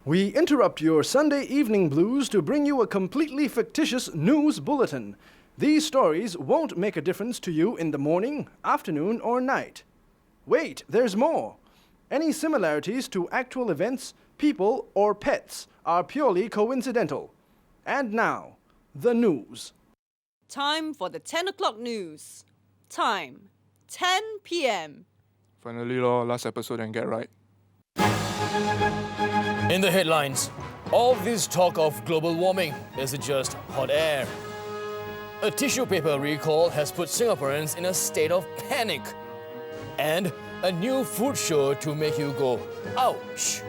We interrupt your Sunday evening blues to bring you a completely fictitious news bulletin. These stories won't make a difference to you in the morning, afternoon, or night. Wait, there's more. Any similarities to actual events, people, or pets are purely coincidental. And now, the news. Time for the 10 o'clock news. Time, 10 p.m. Finally, last episode and get right. In the headlines, all this talk of global warming, is it just hot air? A tissue paper recall has put Singaporeans in a state of panic. And a new food show to make you go, ouch.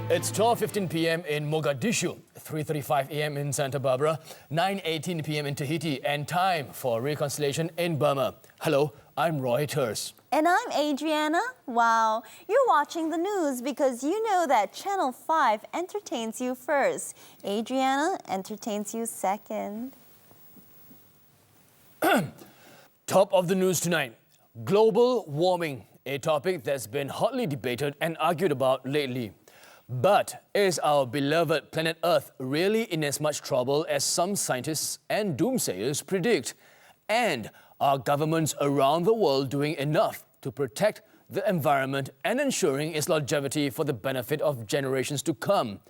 It's 12:15 p.m. in Mogadishu, 3:35 a.m. in Santa Barbara, 9:18 p.m. in Tahiti, and time for reconciliation in Burma. Hello, I'm Roy Terse. And I'm Adrianna. Wow, you're watching the news because you know that Channel 5 entertains you first. Adrianna entertains you second. Top of the news tonight, global warming, a topic that's been hotly debated and argued about lately. But is our beloved planet Earth really in as much trouble as some scientists and doomsayers predict? And are governments around the world doing enough to protect the environment and ensuring its longevity for the benefit of generations to come?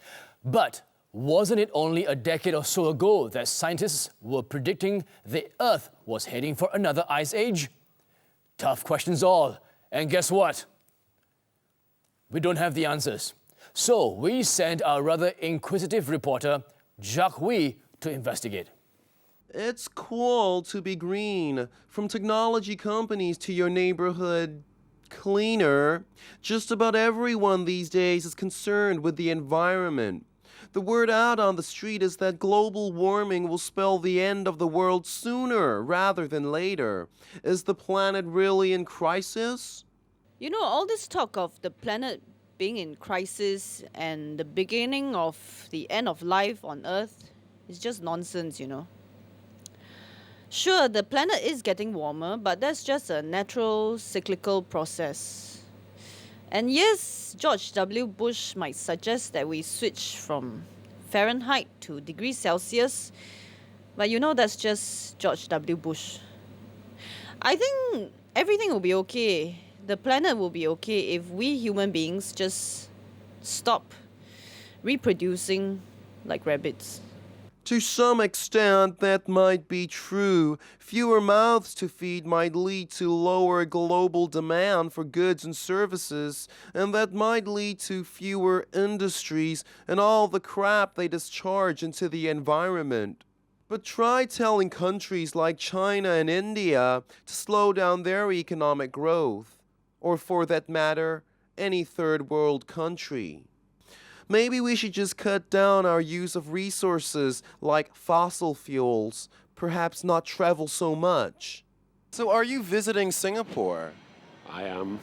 But wasn't it only a decade or so ago that scientists were predicting the Earth was heading for another ice age? Tough questions all. And guess what? We don't have the answers. So we sent our rather inquisitive reporter, Jacques Hui, to investigate. It's cool to be green. From technology companies to your neighborhood cleaner, just about everyone these days is concerned with the environment. The word out on the street is that global warming will spell the end of the world sooner rather than later. Is the planet really in crisis? You know, all this talk of the planet being in crisis and the beginning of the end of life on Earth is just nonsense, you know. Sure, the planet is getting warmer, but that's just a natural cyclical process. And yes, George W. Bush might suggest that we switch from Fahrenheit to degrees Celsius, but you know that's just George W. Bush. I think everything will be okay. The planet will be okay if we human beings just stop reproducing like rabbits. To some extent, that might be true. Fewer mouths to feed might lead to lower global demand for goods and services, and that might lead to fewer industries and all the crap they discharge into the environment. But try telling countries like China and India to slow down their economic growth. Or for that matter, any third world country. Maybe we should just cut down our use of resources like fossil fuels, perhaps not travel so much. So are you visiting Singapore? I am.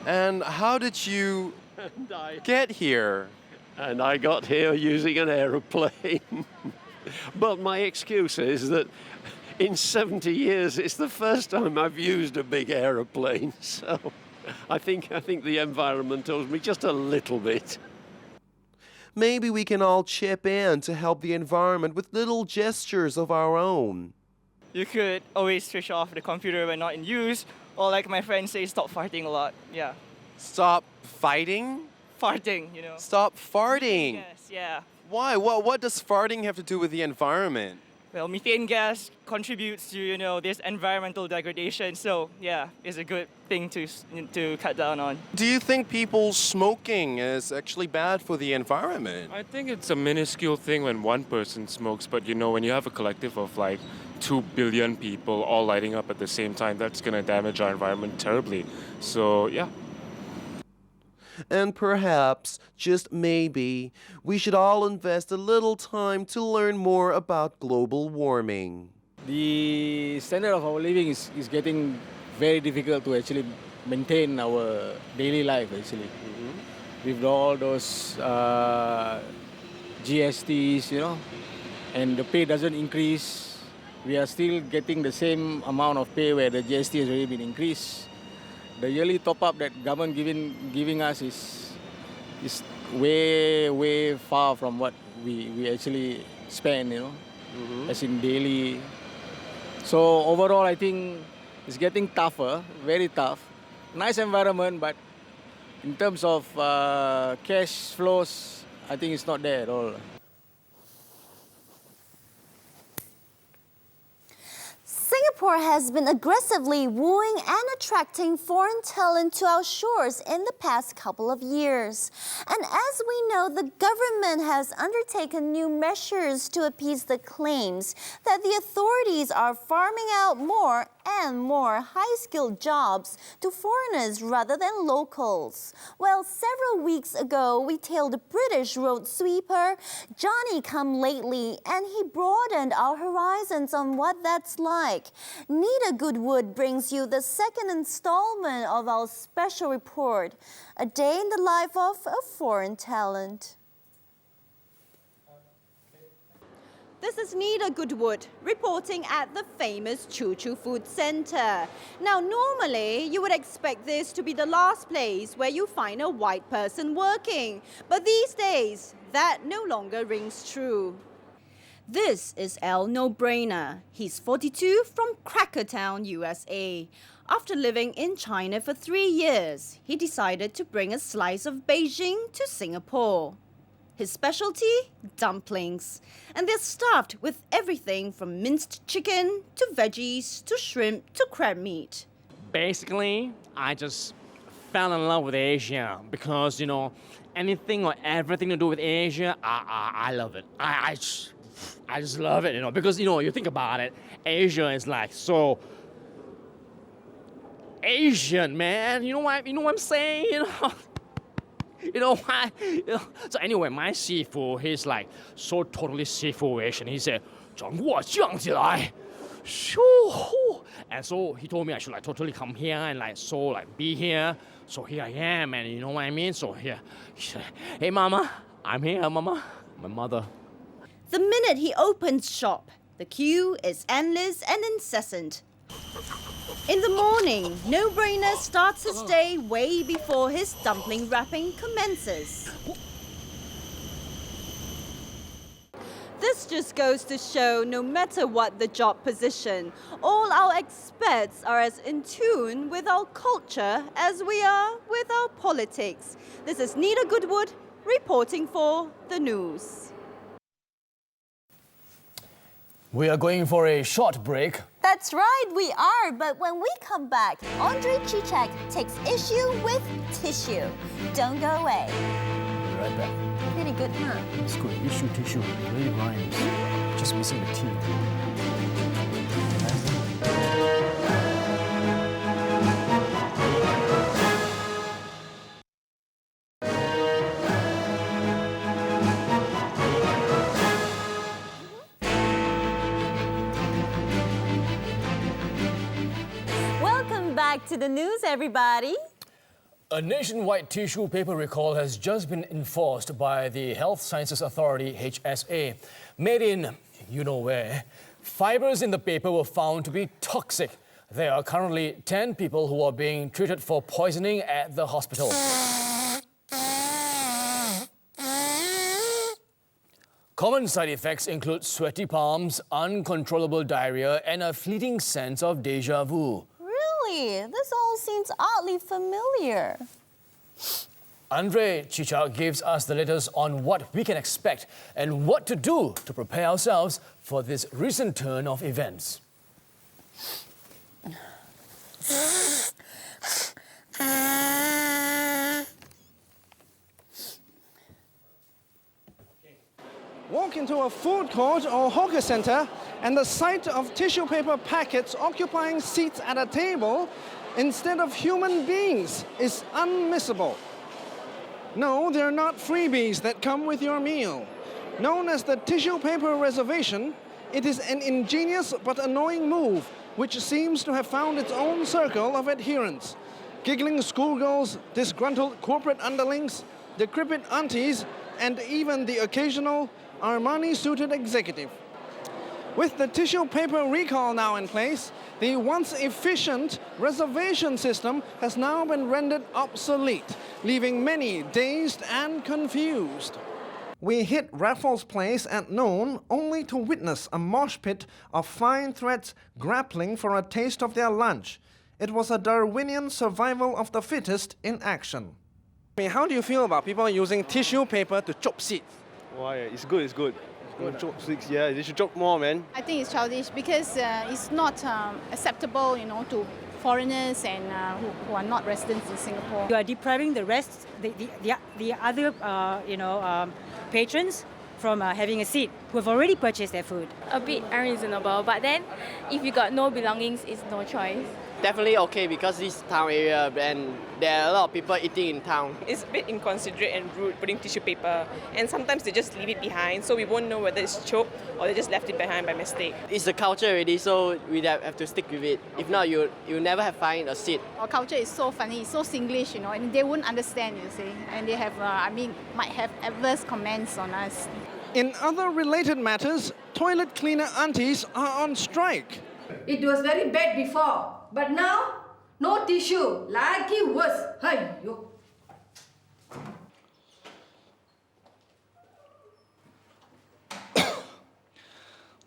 And how did you get here? And I got here using an aeroplane. But my excuse is that in 70 years, it's the first time I've used a big aeroplane, so I think the environment owes me just a little bit. Maybe we can all chip in to help the environment with little gestures of our own. You could always switch off the computer when not in use, or like my friend says, stop farting a lot. Yeah. Stop fighting? Farting, you know. Stop farting? Yes, yeah. Why? What does farting have to do with the environment? Well, methane gas contributes to, you know, this environmental degradation. So, yeah, it's a good thing to cut down on. Do you think people smoking is actually bad for the environment? I think it's a minuscule thing when one person smokes, but you know, when you have a collective of like 2 billion people all lighting up at the same time, that's going to damage our environment terribly. So, yeah. And perhaps, just maybe, we should all invest a little time to learn more about global warming. The standard of our living is getting very difficult to actually maintain our daily life, actually. with all those GSTs, you know, and the pay doesn't increase. We are still getting the same amount of pay where the GST has already been increased. The yearly top-up that government giving us is way far from what we actually spend, you know, as in daily. So overall, I think it's getting tougher, very tough. Nice environment, but in terms of cash flows, I think it's not there at all. Singapore has been aggressively wooing and attracting foreign talent to our shores in the past couple of years. And as we know, the government has undertaken new measures to appease the claims that the authorities are farming out more and more high-skilled jobs to foreigners rather than locals. Well, several weeks ago, we tailed a British road sweeper, Johnny Come Lately, and he broadened our horizons on what that's like. Nita Goodwood brings you the second installment of our special report, A Day in the Life of a Foreign Talent. This is Nita Goodwood reporting at the famous Choo Choo Food Centre. Now, normally you would expect this to be the last place where you find a white person working, but these days that no longer rings true. This is Al No Brainer. He's 42 from Crackertown, USA. After living in China for 3 years, he decided to bring a slice of Beijing to Singapore. His specialty? Dumplings. And they're stuffed with everything from minced chicken to veggies to shrimp to crab meat. Basically, I just fell in love with Asia because, you know, anything or everything to do with Asia, I love it. I just love it, you know, because, you know, you think about it, Asia is like so Asian, man. You know what I'm saying? You know? You know why? You know? So anyway, my seafood, he's like so totally seafood-ish, and he said, 掌握降起来. And so he told me I should like totally come here and like so like be here. So here I am, and you know what I mean? So here, he said, hey mama, I'm here, mama, my mother. The minute he opens shop, the queue is endless and incessant. In the morning, No Brainer starts his day way before his dumpling wrapping commences. This just goes to show no matter what the job position, all our experts are as in tune with our culture as we are with our politics. This is Nita Goodwood reporting for the news. We are going for a short break. That's right, we are. But when we come back, Andre Chichak takes issue with tissue. Don't go away. Be right back. Pretty good, huh? It's good. Issue, tissue. It really rhymes. Just missing the T. Back to the news, everybody. A nationwide tissue paper recall has just been enforced by the Health Sciences Authority, HSA. Made in you know where, fibers in the paper were found to be toxic. There are currently 10 people who are being treated for poisoning at the hospital. Common side effects include sweaty palms, uncontrollable diarrhea, and a fleeting sense of déjà vu. Really? This all seems oddly familiar. Andre Chichak gives us the latest on what we can expect and what to do to prepare ourselves for this recent turn of events. Walk into a food court or hawker center and the sight of tissue paper packets occupying seats at a table instead of human beings is unmissable. No, they're not freebies that come with your meal. Known as the tissue paper reservation, it is an ingenious but annoying move which seems to have found its own circle of adherents. Giggling schoolgirls, disgruntled corporate underlings, decrepit aunties, and even the occasional Armani-suited executive. With the tissue paper recall now in place, the once efficient reservation system has now been rendered obsolete, leaving many dazed and confused. We hit Raffles Place at noon only to witness a mosh pit of fine threads grappling for a taste of their lunch. It was a Darwinian survival of the fittest in action. How do you feel about people using tissue paper to chop seeds? Why? It's good, it's good. Chop sticks, yeah, they should chop more, man. I think it's childish because it's not acceptable, to foreigners and who are not residents in Singapore. You are depriving the rest, the other, patrons from having a seat who have already purchased their food. A bit unreasonable, but then if you got no belongings, it's no choice. Definitely okay because this town area and there are a lot of people eating in town. It's a bit inconsiderate and rude putting tissue paper, and sometimes they just leave it behind, so we won't know whether it's choked or they just left it behind by mistake. It's a culture already, so we have to stick with it. If not, you never have find a seat. Our culture is so funny, it's so Singlish, and they won't understand, you see, and they have, might have adverse comments on us. In other related matters, toilet cleaner aunties are on strike. It was very bad before, but now, no tissue, lagi worse. Hey, yo.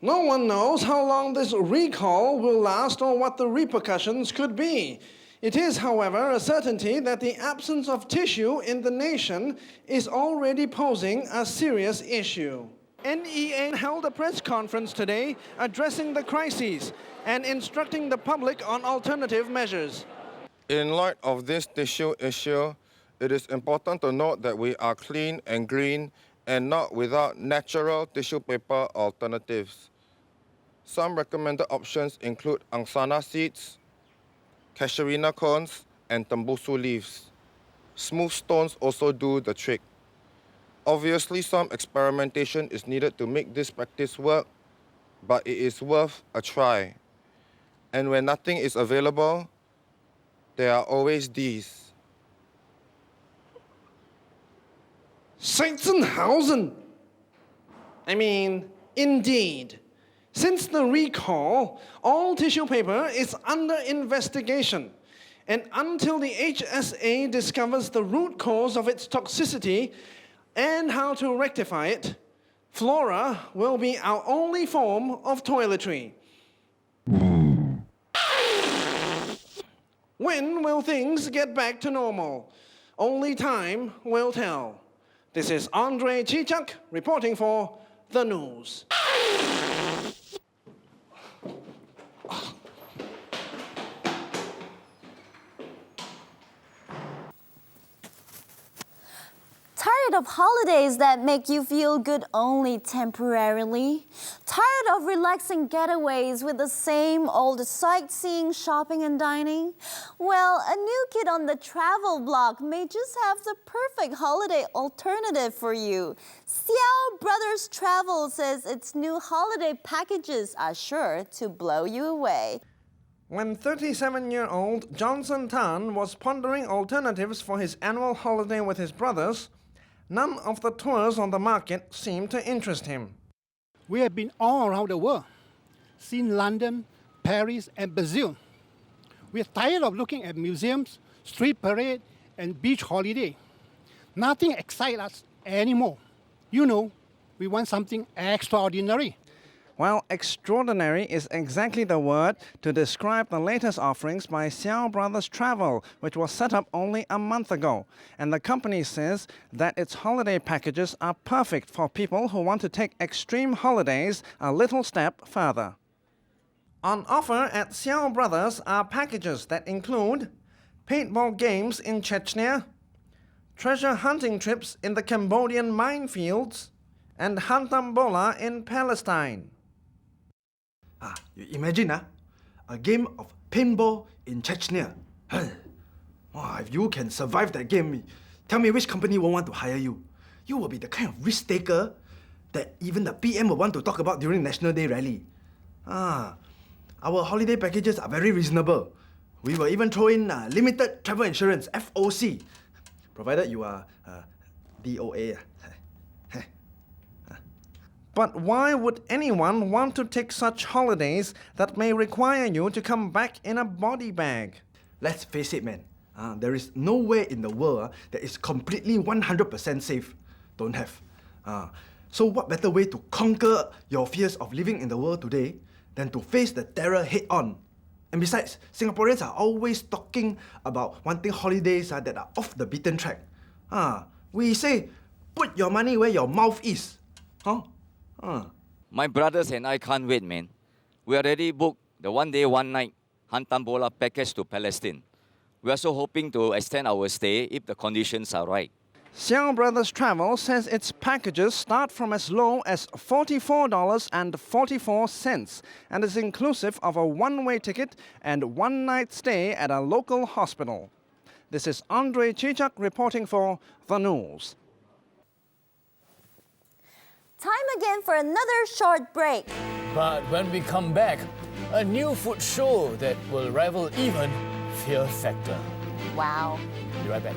No one knows how long this recall will last or what the repercussions could be. It is, however, a certainty that the absence of tissue in the nation is already posing a serious issue. NEA held a press conference today addressing the crises and instructing the public on alternative measures. In light of this tissue issue, it is important to note that we are clean and green and not without natural tissue paper alternatives. Some recommended options include angsana seeds, casuarina cones, and tembusu leaves. Smooth stones also do the trick. Obviously, some experimentation is needed to make this practice work, but it is worth a try. And when nothing is available, there are always these. Sachsenhausen! Indeed. Since the recall, all tissue paper is under investigation. And until the HSA discovers the root cause of its toxicity and how to rectify it, flora will be our only form of toiletry. When will things get back to normal? Only time will tell. This is Andre Chichak reporting for The News. Tired of holidays that make you feel good only temporarily? Tired of relaxing getaways with the same old sightseeing, shopping, and dining? Well, a new kid on the travel block may just have the perfect holiday alternative for you. Xiao Brothers Travel says its new holiday packages are sure to blow you away. When 37-year-old Johnson Tan was pondering alternatives for his annual holiday with his brothers, none of the tours on the market seemed to interest him. We have been all around the world, seen London, Paris, and Brazil. We are tired of looking at museums, street parade, and beach holiday. Nothing excites us anymore. We want something extraordinary. Well, extraordinary is exactly the word to describe the latest offerings by Xiao Brothers Travel, which was set up only a month ago. And the company says that its holiday packages are perfect for people who want to take extreme holidays a little step further. On offer at Xiao Brothers are packages that include paintball games in Chechnya, treasure hunting trips in the Cambodian minefields, and Hantambola in Palestine. You imagine a game of paintball in Chechnya. If you can survive that game, tell me which company will want to hire you. You will be the kind of risk taker that even the PM will want to talk about during National Day rally. Our holiday packages are very reasonable. We will even throw in limited travel insurance, FOC, provided you are DOA. But why would anyone want to take such holidays that may require you to come back in a body bag? Let's face it, man. There is nowhere in the world that is completely 100% safe. Don't have. So what better way to conquer your fears of living in the world today than to face the terror head on? And besides, Singaporeans are always talking about wanting holidays that are off the beaten track. We say, put your money where your mouth is. My brothers and I can't wait, man. We already booked the 1 day, 1 night Hantam Bola package to Palestine. We are also hoping to extend our stay if the conditions are right. Xiao Brothers Travel says its packages start from as low as $44.44 and is inclusive of a one-way ticket and one-night stay at a local hospital. This is Andre Chichak reporting for The News. Time again for another short break. But when we come back, a new food show that will rival even Fear Factor. Wow. Be right back.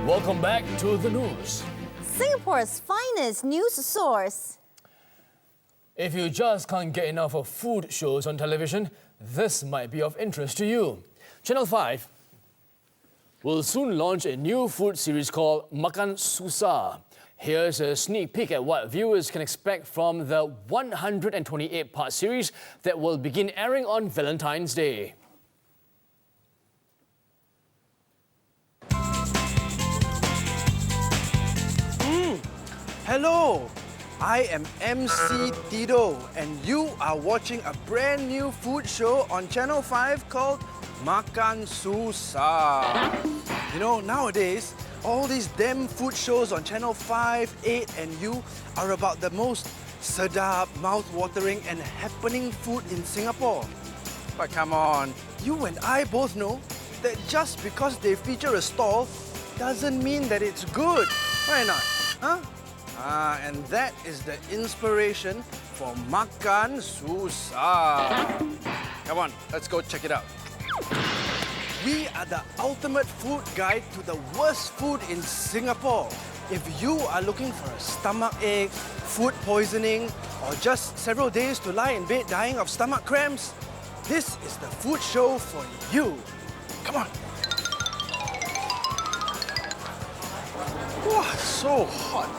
Welcome back to The News. Singapore's finest news source. If you just can't get enough of food shows on television, this might be of interest to you. Channel 5 will soon launch a new food series called Makan Susah. Here's a sneak peek at what viewers can expect from the 128-part series that will begin airing on Valentine's Day. Hello, I am MC Tito and you are watching a brand new food show on Channel 5 called Makan Susah. You know, nowadays, all these damn food shows on Channel 5, 8 and U are about the most sedap, mouth-watering and happening food in Singapore. But come on, you and I both know that just because they feature a stall doesn't mean that it's good. Why not? Huh? And that is the inspiration for Makan Susah. Come on, let's go check it out. We are the ultimate food guide to the worst food in Singapore. If you are looking for a stomach ache, food poisoning, or just several days to lie in bed dying of stomach cramps, this is the food show for you. Come on. Wow, so hot.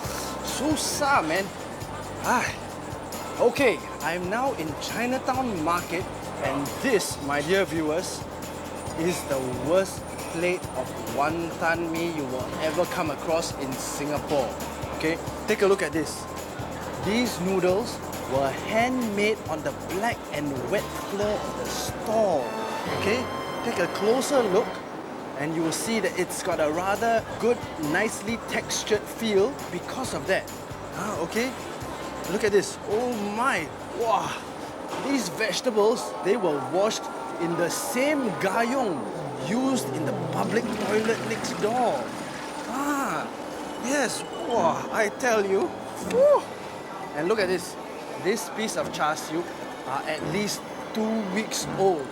Susah, man. Okay, I'm now in Chinatown Market and this, my dear viewers, is the worst plate of wonton mee you will ever come across in Singapore. Okay, take a look at this. These noodles were handmade on the black and wet floor of the stall. Okay, take a closer look and you will see that it's got a rather good, nicely textured feel because of that. Okay, look at this. Oh my, wow. These vegetables, they were washed in the same gayong used in the public toilet next door. Yes, wow, I tell you. Whew. And look at this. This piece of char siu are at least 2 weeks old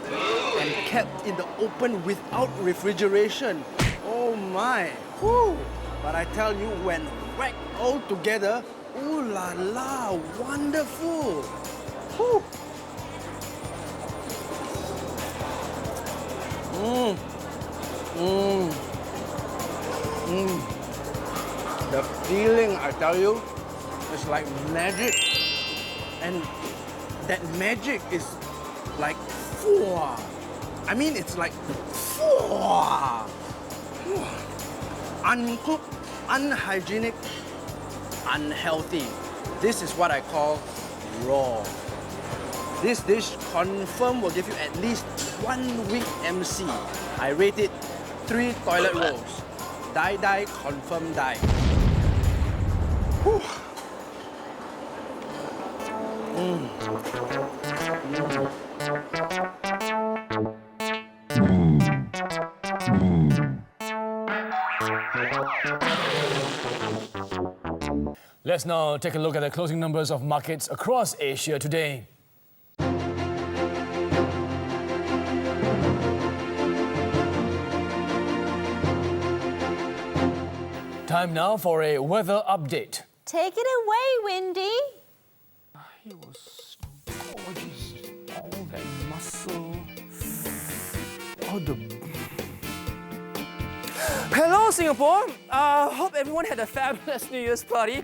and kept in the open without refrigeration. Oh my. Whew. But I tell you, when whacked all together, ooh la la, wonderful. Whew. The feeling, I tell you, is like magic. And that magic is like, I mean, it's like, uncooked, unhygienic, unhealthy. This is what I call raw. This dish confirm will give you at least 1 week MC. I rate it 3 toilet rolls. Die, confirm die. Whew. Let's now take a look at the closing numbers of markets across Asia today. Time now for a weather update. Take it away, Windy. He was gorgeous. All that muscle. Oh, Hello, Singapore. Hope everyone had a fabulous New Year's party.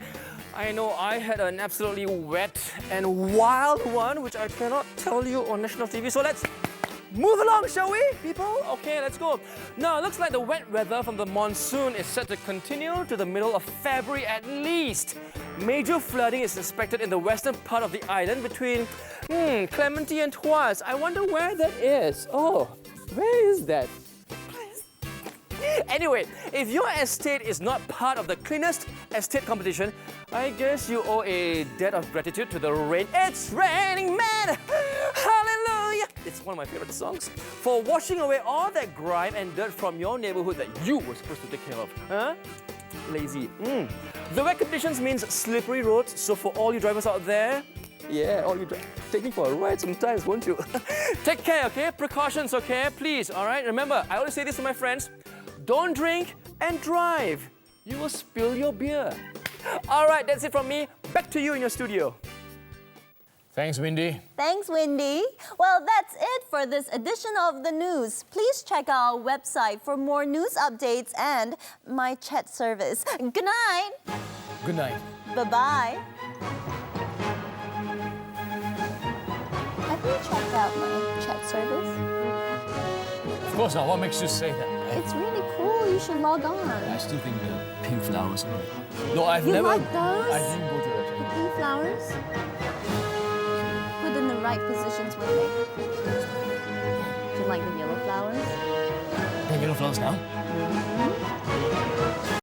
I know I had an absolutely wet and wild one, which I cannot tell you on national TV. So let's move along, shall we, people? Okay, let's go. Now, it looks like the wet weather from the monsoon is set to continue to the middle of February at least. Major flooding is expected in the western part of the island between Clementi and Tuas. I wonder where that is. Oh, where is that? Anyway, if your estate is not part of the cleanest estate competition, I guess you owe a debt of gratitude to the rain. It's raining men! Hallelujah! It's one of my favorite songs. For washing away all that grime and dirt from your neighborhood that you were supposed to take care of. Huh? Lazy. The wet conditions means slippery roads, so for all you drivers out there, yeah, all you take me for a ride sometimes, won't you? Take care, okay? Precautions, okay? Please, all right? Remember, I always say this to my friends. Don't drink and drive. You will spill your beer. All right, that's it from me. Back to you in your studio. Thanks, Windy. Thanks, Windy. Well, that's it for this edition of the news. Please check our website for more news updates and my chat service. Good night. Good night. Bye-bye. Have you checked out my chat service? Of course not. What makes you say that? It's really cool. You should log on. I still think the pink flowers are right. No, I've You never... like those? I didn't go to that. The pink flowers? Put in the right positions when they... Do you like the yellow flowers? The yellow flowers now? Mm-hmm.